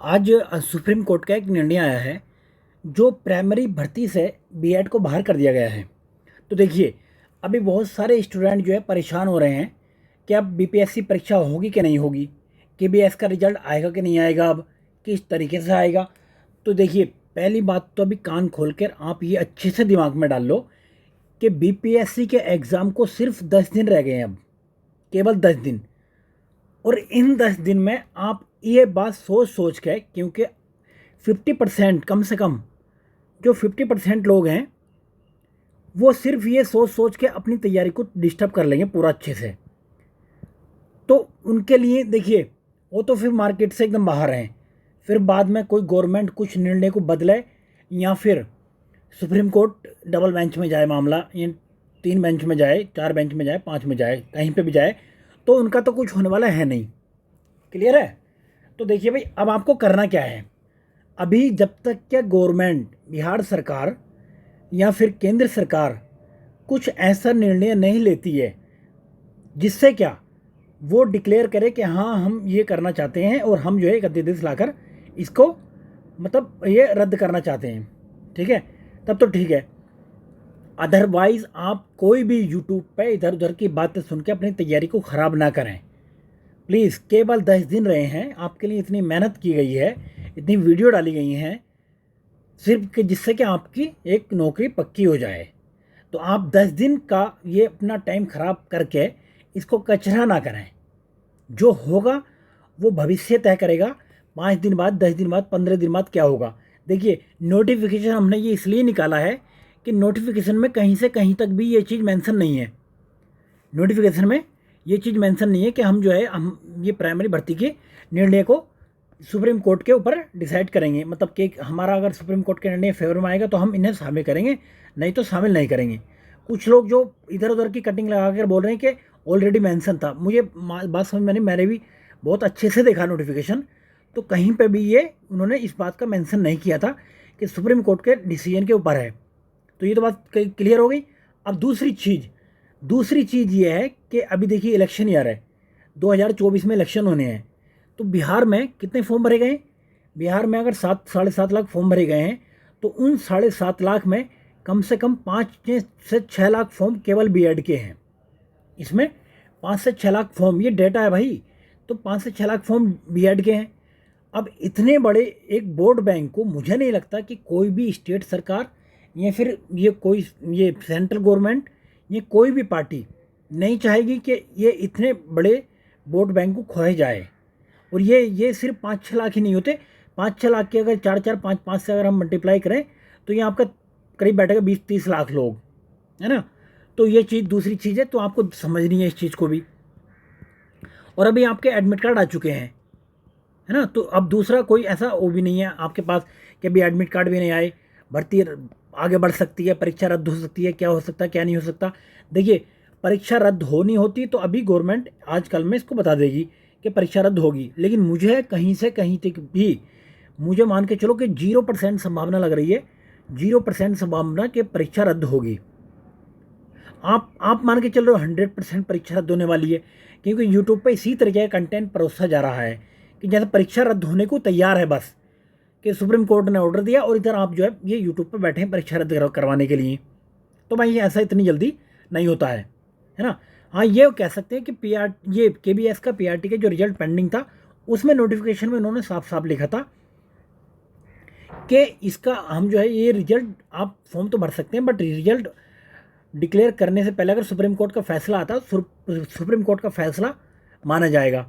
आज supreme court का एक निर्णय आया है जो प्राइमरी भर्ती से बीएड को बाहर कर दिया गया है। तो देखिए, अभी बहुत सारे स्टूडेंट जो है परेशान हो रहे हैं कि अब बीपीएससी परीक्षा होगी कि नहीं होगी, केबीएस का रिजल्ट आएगा कि नहीं आएगा, अब किस तरीके से आएगा। तो देखिए, पहली बात तो अभी कान खोल कर आप ये अच्छे से दिमाग में डाल लो कि बीपीएससी के एग्ज़ाम को सिर्फ 10 दिन रह गए हैं, अब केवल 10 दिन। और इन 10 दिन में आप ये बात सोच सोच के, क्योंकि 50% कम से कम जो 50% लोग हैं वो सिर्फ ये सोच सोच के अपनी तैयारी को डिस्टर्ब कर लेंगे पूरा अच्छे से। तो उनके लिए देखिए, वो तो फिर मार्केट से एकदम बाहर हैं। फिर बाद में कोई गवर्नमेंट कुछ निर्णय को बदले या फिर सुप्रीम कोर्ट डबल बेंच में जाए मामला, या 3 बेंच में जाए, 4 बेंच में जाए, 5 में जाए, कहीं पे भी जाए, तो उनका तो कुछ होने वाला है नहीं। क्लियर है? तो देखिए भाई, अब आपको करना क्या है। अभी जब तक क्या गवर्नमेंट, बिहार सरकार या फिर केंद्र सरकार कुछ ऐसा निर्णय नहीं लेती है जिससे क्या वो डिक्लेयर करे कि हाँ हम ये करना चाहते हैं और हम जो है एक अध्यादेश लाकर इसको मतलब ये रद्द करना चाहते हैं, ठीक है, तब तो ठीक है। अदरवाइज़ आप कोई भी यूट्यूब पे इधर उधर की बातें सुन के अपनी तैयारी को ख़राब ना करें प्लीज़। केवल 10 दिन रहे हैं, आपके लिए इतनी मेहनत की गई है, इतनी वीडियो डाली गई हैं सिर्फ कि जिससे कि आपकी एक नौकरी पक्की हो जाए। तो आप 10 दिन का ये अपना टाइम ख़राब करके इसको कचरा ना करें। जो होगा वो भविष्य तय करेगा। 5 दिन बाद, 10 दिन बाद, 15 दिन बाद क्या होगा। देखिए, नोटिफिकेशन हमने ये इसलिए निकाला है कि नोटिफिकेशन में कहीं से कहीं तक भी ये चीज़ मेंशन नहीं है। नोटिफिकेशन में ये चीज़ मेंशन नहीं है कि हम जो है हम ये प्राइमरी भर्ती के निर्णय को सुप्रीम कोर्ट के ऊपर डिसाइड करेंगे, मतलब कि हमारा अगर सुप्रीम कोर्ट के निर्णय फेवर में आएगा तो हम इन्हें शामिल करेंगे, नहीं तो शामिल नहीं करेंगे। कुछ लोग जो इधर उधर की कटिंग लगा कर बोल रहे हैं कि ऑलरेडी मेंशन था, मुझे बात समझ में नहीं, मैंने भी बहुत अच्छे से देखा नोटिफिकेशन, तो कहीं पे भी ये उन्होंने इस बात का मेंशन नहीं किया था कि सुप्रीम कोर्ट के डिसीजन के ऊपर है। तो ये तो बात क्लियर हो गई। अब दूसरी चीज़ ये है कि अभी देखिए इलेक्शन ईयर है, 2024 में इलेक्शन होने हैं। तो बिहार में कितने फॉर्म भरे गए? बिहार में अगर 7 साढ़े 7 लाख फॉर्म भरे गए हैं तो उन 7.5 लाख में कम से कम 5 से 6 लाख फॉर्म केवल बीएड के हैं। इसमें 5 से 6 लाख फॉर्म, ये डेटा है भाई। तो 5 से 6 लाख फॉर्म बीएड के हैं। अब इतने बड़े एक बोर्ड बैंक को मुझे नहीं लगता कि कोई भी स्टेट सरकार या फिर ये सेंट्रल गवर्नमेंट, ये कोई भी पार्टी नहीं चाहेगी कि ये इतने बड़े वोट बैंक को खोए जाए। और ये सिर्फ 5-6 लाख ही नहीं होते। 5-6 लाख के अगर 4-4, 5-5 से अगर हम मल्टीप्लाई करें तो ये आपका करीब बैठेगा 20-30 लाख लोग, है ना। तो ये चीज़, दूसरी चीज़ है, तो आपको समझनी है इस चीज़ को भी। और अभी आपके एडमिट कार्ड आ चुके हैं, है ना। तो अब दूसरा कोई ऐसा वो भी नहीं है आपके पास कि अभी एडमिट कार्ड भी नहीं आए, भर्ती आगे बढ़ सकती है, परीक्षा रद्द हो सकती है, क्या हो सकता है क्या नहीं हो सकता। देखिए, परीक्षा रद्द होनी होती तो अभी गवर्नमेंट आजकल में इसको बता देगी कि परीक्षा रद्द होगी, लेकिन मुझे कहीं से कहीं तक भी, मुझे मान के चलो कि 0% संभावना लग रही है, 0% संभावना कि परीक्षा रद्द होगी। आप मान के चल रहे हो 100% परीक्षा रद्द होने वाली है, क्योंकि यूट्यूब पे इसी तरीके का कंटेंट परोसा जा रहा है कि जैसे परीक्षा रद्द होने को तैयार है, बस कि सुप्रीम कोर्ट ने ऑर्डर दिया और इधर आप जो है ये यूट्यूब पर बैठे हैं परीक्षा रद्द करवाने के लिए। तो भाई ऐसा इतनी जल्दी नहीं होता है ना। हाँ, ये कह सकते हैं कि ये केबीएस का पीआरटी का जो रिजल्ट पेंडिंग था उसमें नोटिफिकेशन में उन्होंने साफ साफ लिखा था कि इसका हम जो है ये रिजल्ट, आप फॉर्म तो भर सकते हैं बट रिजल्ट डिक्लेयर करने से पहले अगर सुप्रीम कोर्ट का फैसला आता तो सुप्रीम कोर्ट का फैसला माना जाएगा,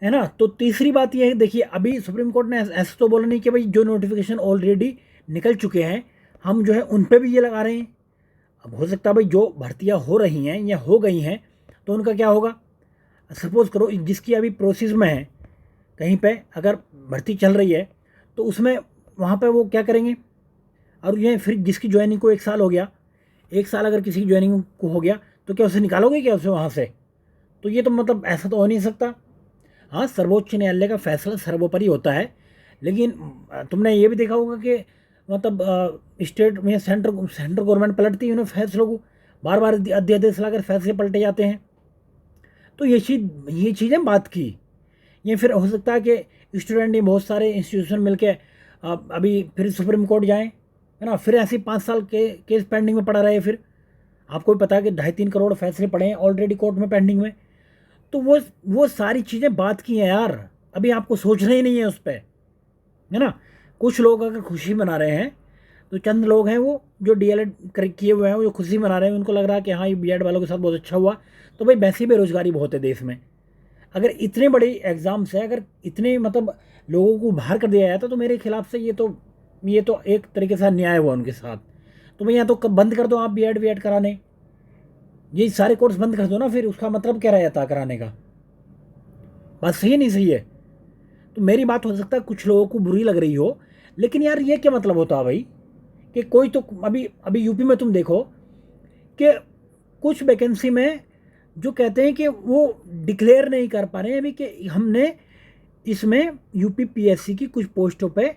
है ना। तो तीसरी बात यह है, देखिए अभी सुप्रीम कोर्ट ने ऐसा तो बोला नहीं कि भाई जो नोटिफिकेशन ऑलरेडी निकल चुके हैं हम जो है उन पे भी ये लगा रहे हैं। अब हो सकता है भाई जो भर्तियां हो रही हैं या हो गई हैं तो उनका क्या होगा। सपोज़ करो जिसकी अभी प्रोसेस में है, कहीं पे अगर भर्ती चल रही है तो उसमें वहाँ पे वो क्या करेंगे। और ये फिर जिसकी ज्वाइनिंग को 1 साल हो गया, 1 साल अगर किसी की ज्वाइनिंग को हो गया तो क्या उसे निकालोगे क्या उसे वहाँ से। तो ये तो मतलब ऐसा तो हो नहीं सकता। हाँ, सर्वोच्च न्यायालय का फैसला सर्वोपरि होता है, लेकिन तुमने ये भी देखा होगा कि मतलब स्टेट में सेंट्रल गवर्नमेंट पलटती है उन्हें फैसलों को, बार बार अध्यादेश लाकर फैसले पलटे जाते हैं। तो ये चीज़ें बात की। ये फिर हो सकता है कि स्टूडेंट ने बहुत सारे इंस्टीट्यूशन मिल के अभी फिर सुप्रीम कोर्ट जाएँ, है ना, फिर ऐसे 5 साल के केस पेंडिंग में पड़ा रहे। फिर आपको भी पता है कि 2.5-3 करोड़ फैसले पड़े हैं ऑलरेडी कोर्ट में पेंडिंग में। तो वो सारी चीज़ें बात की हैं यार, अभी आपको सोचना ही नहीं है उस पर, है ना। कुछ लोग अगर खुशी मना रहे हैं तो चंद लोग हैं वो जो डीएलएड किए हुए हैं, वो जो खुशी मना रहे हैं, उनको लग रहा है कि हाँ ये बीएड वालों के साथ बहुत अच्छा हुआ। तो भाई वैसी बेरोजगारी बहुत है देश में। अगर इतने बड़े एग्ज़ाम्स है, अगर इतने मतलब लोगों को बाहर कर दिया जाता तो मेरे खिलाफ से ये तो एक तरीके से अन्याय हुआ उनके साथ। तो भैया तो कब बंद कर दो आप बीएड वीएड कराने, ये सारे कोर्स बंद कर दो ना, फिर उसका मतलब क्या रह जाता कराने का। बात सही है नहीं सही है। तो मेरी बात हो सकता है कुछ लोगों को बुरी लग रही हो, लेकिन यार ये क्या मतलब होता है भाई कि कोई तो अभी अभी यूपी में तुम देखो कि कुछ वैकेंसी में जो कहते हैं कि वो डिक्लेयर नहीं कर पा रहे हैं अभी कि हमने इसमें यूपी पीएससी की कुछ पोस्टों पे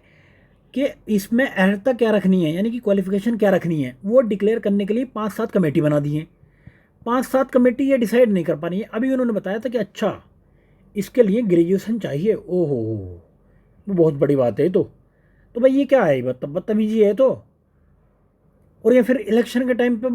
कि इसमें अर्हता क्या रखनी है, यानी कि क्वालिफिकेशन क्या रखनी है, वो डिक्लेयर करने के लिए 5-7 कमेटी बना दी हैं। 5-7 कमेटी ये डिसाइड नहीं कर पा रही है। अभी उन्होंने बताया था कि अच्छा इसके लिए ग्रेजुएशन चाहिए। ओहो, वो बहुत बड़ी बात है। तो भाई ये क्या है, बदतमीजी है तो। और ये फिर इलेक्शन के टाइम पे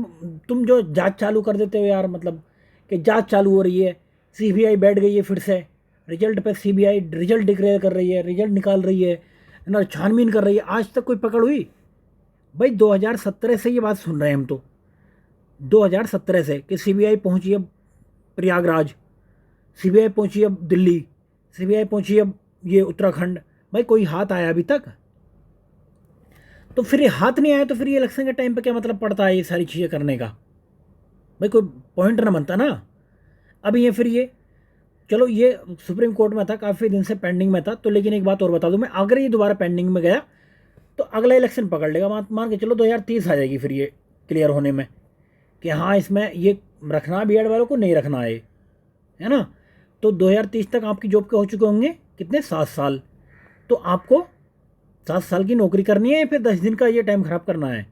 तुम जो जांच चालू कर देते हो यार, मतलब कि जांच चालू हो रही है, सीबीआई बैठ गई है फिर से रिजल्ट पे, सीबीआई रिजल्ट डिक्लेयर कर रही है, रिजल्ट निकाल रही है ना, छानबीन कर रही है। आज तक कोई पकड़ हुई? भाई 2017 से ये बात सुन रहे हैं हम तो, 2017 से कि सीबीआई पहुंची अब प्रयागराज, सीबीआई पहुंची अब दिल्ली, सीबीआई पहुंची अब ये उत्तराखंड। भाई कोई हाथ आया अभी तक? तो फिर ये हाथ नहीं आया तो फिर ये इलेक्शन के टाइम पे क्या मतलब पड़ता है ये सारी चीज़ें करने का? भाई कोई पॉइंट ना बनता ना। अभी ये फिर ये चलो ये सुप्रीम कोर्ट में था, काफ़ी दिन से पेंडिंग में था। तो लेकिन एक बात और बता दूं मैं, अगर ये दोबारा पेंडिंग में गया तो अगला इलेक्शन पकड़ लेगा। मान के चलो 2030 आ जाएगी फिर ये क्लियर होने में कि हाँ इसमें ये रखना बीएड वालों को, नहीं रखना है ना। तो 2030 तक आपकी जॉब के हो चुके होंगे कितने, 7 साल। तो आपको 7 साल की नौकरी करनी है या फिर 10 दिन का ये टाइम ख़राब करना है?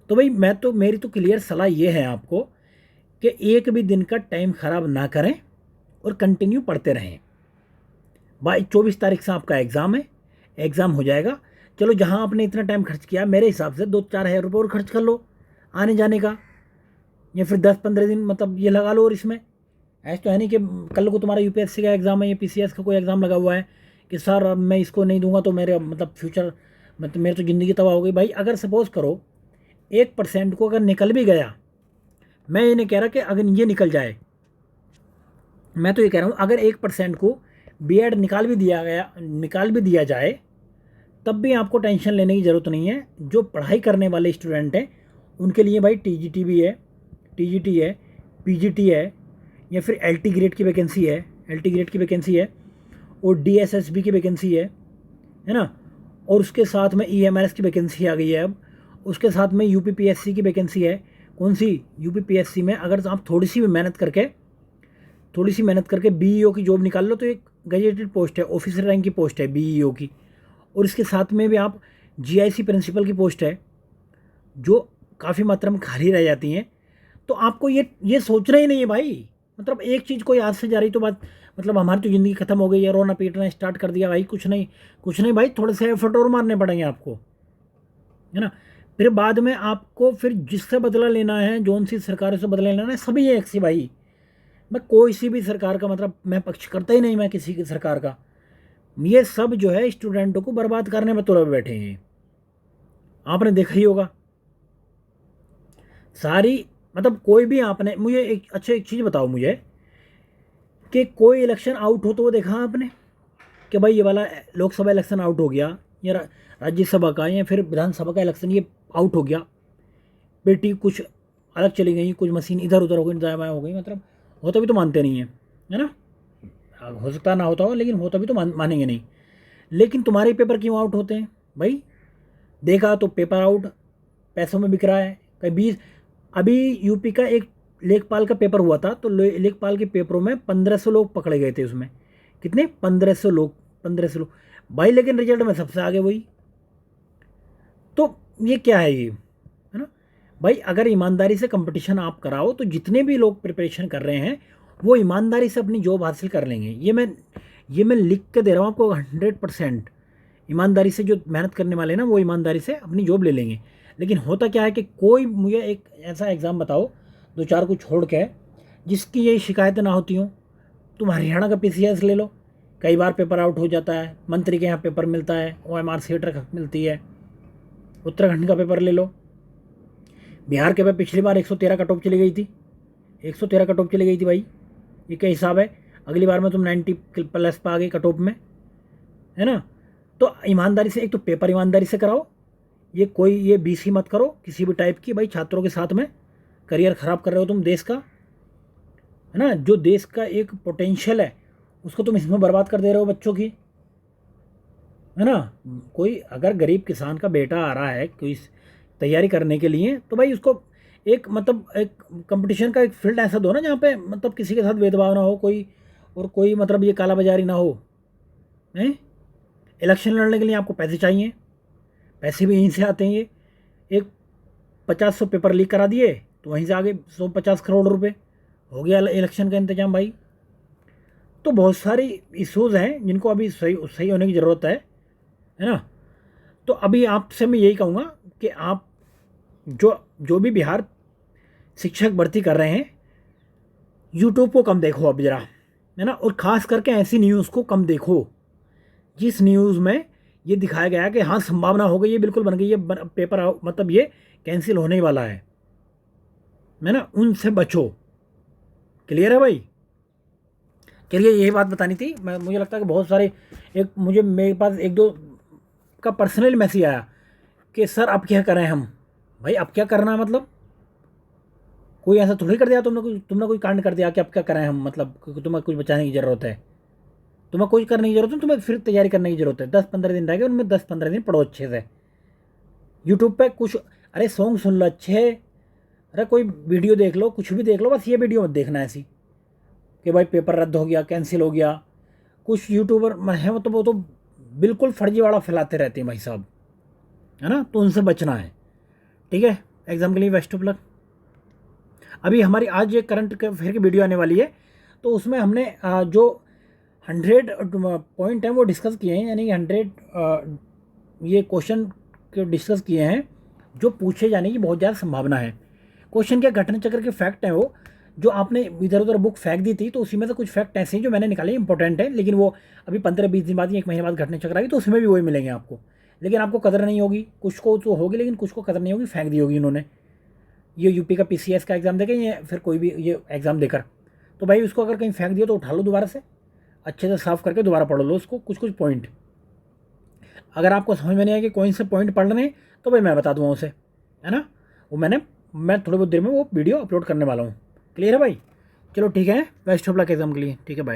तो भाई मेरी तो क्लियर सलाह ये है आपको कि एक भी दिन का टाइम ख़राब ना करें और कंटिन्यू पढ़ते रहें। भाई 24 तारीख से आपका एग्ज़ाम है, एग्ज़ाम हो जाएगा। चलो जहाँ आपने इतना टाइम खर्च किया, मेरे हिसाब से 2-4 हज़ार रुपये और खर्च कर लो आने जाने का, या फिर 10-15 दिन मतलब ये लगा लो। और इसमें ऐसा तो है नहीं कि कल को तुम्हारा यूपीएससी का एग्ज़ाम है या पीसीएस का कोई एग्ज़ाम लगा हुआ है कि सर अब मैं इसको नहीं दूंगा तो मेरे मतलब फ्यूचर मतलब मेरी तो ज़िंदगी तबाह हो गई। भाई अगर सपोज़ करो 1% को अगर निकल भी गया, मैं ये नहीं कह रहा कि अगर ये निकल जाए, मैं तो ये कह रहा हूँ अगर 1% को बीएड निकाल भी दिया जाए तब भी आपको टेंशन लेने की ज़रूरत नहीं है। जो पढ़ाई करने वाले स्टूडेंट हैं उनके लिए भाई टीजीटी भी है, टीजीटी है, पीजीटी है, या फिर एलटी ग्रेड की वैकेंसी है, एलटी ग्रेड की वैकेंसी है, और डीएसएसबी की वैकेंसी है ना। और उसके साथ में ईएमआरएस की वैकेंसी आ गई है अब। उसके साथ में यूपीपीएससी की वैकेंसी है। कौन सी? यूपीपीएससी में अगर आप थोड़ी सी मेहनत करके बीईओ की जॉब निकाल लो तो एक गजेटेड पोस्ट है, ऑफिसर रैंक की पोस्ट है बीईओ की। और इसके साथ में भी आप जीआईसी प्रिंसिपल की पोस्ट है जो काफ़ी मात्रा में खाली रह जाती हैं। तो आपको ये सोचना ही नहीं है भाई, मतलब एक चीज़ कोई आज से जा रही तो बात मतलब हमारी तो ज़िंदगी ख़त्म हो गई है, रोना पीटना स्टार्ट कर दिया भाई। कुछ नहीं भाई, थोड़े से एफर्ट और मारने पड़ेंगे आपको, है ना। फिर बाद में आपको फिर जिससे बदला लेना है, जौन सी सरकार से बदला लेना है, सभी एक सी भाई। मैं कोई सी भी सरकार का मतलब मैं पक्ष करता ही नहीं, मैं किसी की सरकार का। ये सब जो है स्टूडेंटों को बर्बाद करने में तुले बैठे हैं। आपने देखा ही होगा सारी मतलब कोई भी आपने मुझे एक चीज़ बताओ मुझे कि कोई इलेक्शन आउट हो तो वो देखा आपने कि भाई ये वाला लोकसभा इलेक्शन आउट हो गया या राज्यसभा का या फिर विधानसभा का इलेक्शन ये आउट हो गया, बेटी कुछ अलग चली गई, कुछ मशीन इधर उधर हो गई, दाएं बाएं हो गई, मतलब होता भी तो मानते नहीं है ना। हो सकता ना होता हो लेकिन होता भी तो मानेंगे नहीं। लेकिन तुम्हारे पेपर क्यों आउट होते हैं भाई? देखा तो पेपर आउट पैसों में बिक रहा है। कहीं 20 अभी यूपी का एक लेखपाल का पेपर हुआ था तो लेखपाल के पेपरों में 1500 लोग पकड़े गए थे। उसमें कितने? 1500 लोग भाई, लेकिन रिजल्ट में सबसे आगे वही। तो ये क्या है ये, है ना भाई। अगर ईमानदारी से कंपटीशन आप कराओ तो जितने भी लोग प्रिपरेशन कर रहे हैं वो ईमानदारी से अपनी जॉब हासिल कर लेंगे। ये मैं लिख के दे रहा हूँ आपको 100%। ईमानदारी से जो मेहनत करने वाले हैं ना, वो ईमानदारी से अपनी जॉब ले लेंगे। लेकिन होता क्या है कि कोई मुझे एक ऐसा एग्ज़ाम बताओ, 2-4 को छोड़ के, जिसकी ये शिकायतें ना होती हों। तुम हरियाणा का पीसीएस ले लो, कई बार पेपर आउट हो जाता है, मंत्री के यहाँ पेपर मिलता है, ओएमआर सीट मिलती है। उत्तराखंड का पेपर ले लो, बिहार के पेपर पिछली बार 113 कट ऑफ चली गई थी, 113 कट ऑफ चली गई थी भाई। ये क्या हिसाब है? अगली बार में तुम 90 प्लस पे आ गए कट ऑफ में, है ना। तो ईमानदारी से, एक तो पेपर ईमानदारी से कराओ, ये बीसी मत करो किसी भी टाइप की भाई। छात्रों के साथ में करियर ख़राब कर रहे हो तुम देश का, है ना। जो देश का एक पोटेंशियल है उसको तुम इसमें बर्बाद कर दे रहे हो बच्चों की, है ना। कोई अगर गरीब किसान का बेटा आ रहा है कोई तैयारी करने के लिए, तो भाई उसको एक मतलब एक कंपटीशन का एक फील्ड ऐसा दो ना जहाँ पे मतलब किसी के साथ भेदभाव ना हो कोई, और कोई मतलब ये कालाबाजारी ना हो, हैं। इलेक्शन लड़ने के लिए आपको पैसे चाहिए, पैसे भी यहीं से आते हैं। ये एक 50-100 पेपर लीक करा दिए तो वहीं से आगे 150 करोड़ रुपए हो गया इलेक्शन का इंतजाम भाई। तो बहुत सारी इश्यूज़ हैं जिनको अभी सही होने की ज़रूरत है ना। तो अभी आपसे मैं यही कहूँगा कि आप जो भी बिहार शिक्षक भर्ती कर रहे हैं, यूट्यूब को कम देखो अब ज़रा, है ना। और ख़ास करके ऐसी न्यूज़ को कम देखो जिस न्यूज़ में ये दिखाया गया कि हाँ संभावना हो गई, ये बिल्कुल बन गई, ये पेपर मतलब ये कैंसिल होने ही वाला है ना। उनसे बचो। क्लियर है भाई? चलिए यही बात बतानी थी। मुझे लगता है कि बहुत सारे मेरे पास 1-2 का पर्सनल मैसेज आया कि सर अब क्या करें हम। भाई अब क्या करना है मतलब? कोई ऐसा थोड़ी कर दिया तुमने कोई कांड कर दिया कि अब क्या करें हम, मतलब तुम्हें कुछ बचाने की ज़रूरत है, तुम्हें कुछ करने की ज़रूरत है, तुम्हें फिर तैयारी करने की ज़रूरत है। 10-15 दिन रह गए, उनमें 10-15 दिन पढ़ो अच्छे से। यूट्यूब पे कुछ अरे सॉन्ग सुन लो अच्छे, अरे कोई वीडियो देख लो, कुछ भी देख लो, बस ये वीडियो मत देखना ऐसी कि भाई पेपर रद्द हो गया, कैंसिल हो गया। कुछ यूट्यूबर हैं वो तो बिल्कुल फर्जीवाड़ा फैलाते रहते हैं भाई साहब, है ना। तो उनसे बचना है, ठीक है। एग्ज़ाम के लिए बेस्ट ऑफ लक। अभी हमारी आज एक करंट अफेयर की वीडियो आने वाली है, तो उसमें हमने जो 100 पॉइंट हैं वो डिस्कस किए हैं, यानी 100 ये क्वेश्चन के डिस्कस किए हैं जो पूछे जाने की बहुत ज़्यादा संभावना है। क्वेश्चन क्या घटना चक्र के फैक्ट हैं वो, जो आपने इधर उधर बुक फेंक दी थी, तो उसी में से कुछ फैक्ट ऐसे हैं जो मैंने निकाले इंपॉर्टेंट है। लेकिन वो अभी 15-20 दिन बाद या 1 महीने बाद घटना चक्र आएगी तो उसमें भी वही मिलेंगे आपको। लेकिन आपको कदर नहीं होगी, कुछ को तो होगी लेकिन कुछ को कदर नहीं होगी, फेंक दी होगी इन्होंने। ये यूपी का पीसीएस का एग्ज़ाम देकर या फिर कोई भी ये एग्ज़ाम देकर, तो भाई उसको अगर कहीं फेंक दिया तो उठा लो दोबारा से, अच्छे से साफ़ करके दोबारा पढ़ लो उसको, कुछ पॉइंट। अगर आपको समझ में नहीं आए कि कौन से पॉइंट पढ़ने हैं तो भाई मैं बता दूँगा उसे, है ना। वो मैं थोड़ी बहुत देर में वो वीडियो अपलोड करने वाला हूँ। क्लियर है भाई? चलो ठीक है, बेस्ट ऑफ लक एग्ज़ाम के लिए, ठीक है भाई।